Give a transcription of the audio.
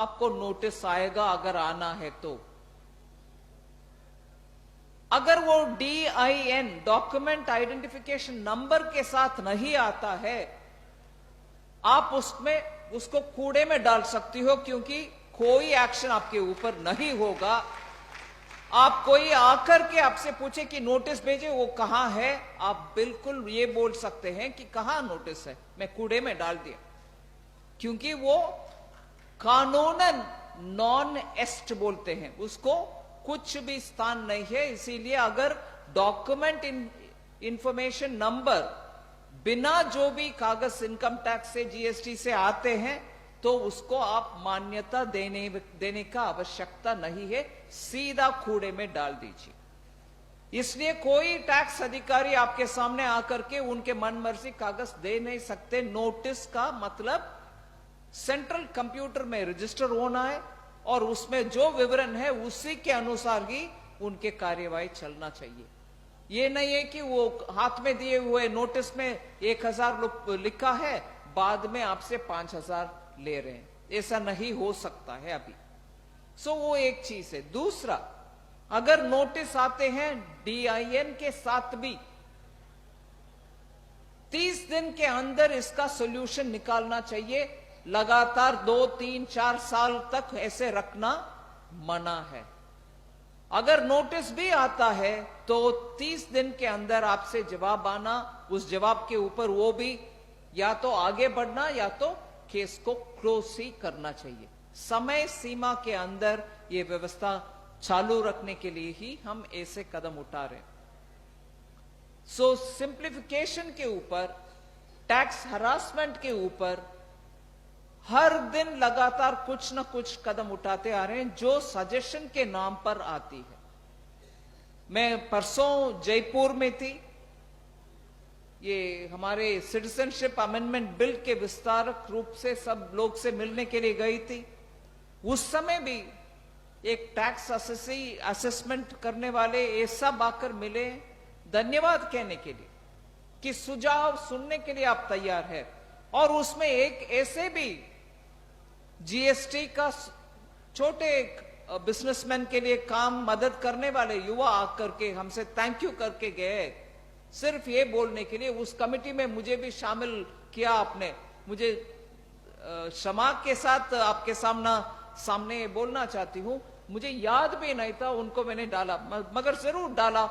आपको नोटिस आएगा अगर आना है तो। अगर वो DIN डॉक्यूमेंट आइडेंटिफिकेशन नंबर के साथ नहीं आता है, आप उसको कूड़े में डाल सकती हो, क्योंकि कोई एक्शन आपके ऊपर नहीं होगा। आप कोई आकर के आपसे पूछे कि नोटिस भेजे, वो कहां है, आप बिल्कुल ये बोल सकते हैं कि कहां नोटिस है, मैं कूड़े में डाल दिया, क्योंकि वो कानूनन नॉन एस्ट बोलते हैं, उसको कुछ भी स्थान नहीं है। इसीलिए अगर डॉक्यूमेंट इंफॉर्मेशन नंबर बिना जो भी कागज इनकम टैक्स से GST से आते हैं, तो उसको आप मान्यता देने का आवश्यकता नहीं है, सीधा कूड़े में डाल दीजिए। इसलिए कोई टैक्स अधिकारी आपके सामने आकर के उनके मनमर्जी कागज दे नहीं सकते। नोटिस का मतलब सेंट्रल कंप्यूटर में रजिस्टर होना है और उसमें जो विवरण है उसी के अनुसार ही उनके कार्यवाही चलना चाहिए। ये नहीं है कि वो हाथ में दिए हुए नोटिस में 1000 लिखा है, बाद में आपसे 5000 ले रहे हैं, ऐसा नहीं हो सकता है अभी। सो वो एक चीज है। दूसरा, अगर नोटिस आते हैं DIN के साथ भी, 30 दिन के अंदर इसका सॉल्यूशन निकालना चाहिए। लगातार 2, 3, 4 साल तक ऐसे रखना मना है। अगर नोटिस भी आता है तो 30 दिन के अंदर आपसे जवाब आना, उस जवाब के ऊपर वो भी या तो आगे बढ़ना या तो केस को क्लोज ही करना चाहिए। समय सीमा के अंदर ये व्यवस्था चालू रखने के लिए ही हम ऐसे कदम उठा रहे हैं। सो सिंप्लीफिकेशन के ऊपर, टैक्स हरासमेंट के ऊपर हर दिन लगातार कुछ ना कुछ कदम उठाते आ रहे हैं, जो सजेशन के नाम पर आती है। मैं परसों जयपुर में थी, ये हमारे सिटीजनशिप अमेंडमेंट बिल के विस्तारक रूप से सब लोग से मिलने के लिए गई थी। उस समय भी एक टैक्स असेसमेंट करने वाले ये सब आकर मिले, धन्यवाद कहने के लिए कि सुझाव सुनने के लिए आप तैयार है। और उसमें एक ऐसे भी GST का छोटे बिजनेसमैन के लिए काम मदद करने वाले युवा आकर के हमसे थैंक यू करके गए, सिर्फ ये बोलने के लिए। उस कमेटी में मुझे भी शामिल किया आपने, मुझे क्षमा के साथ आपके सामने बोलना चाहती हूं, मुझे याद भी नहीं था उनको मैंने डाला, मगर जरूर डाला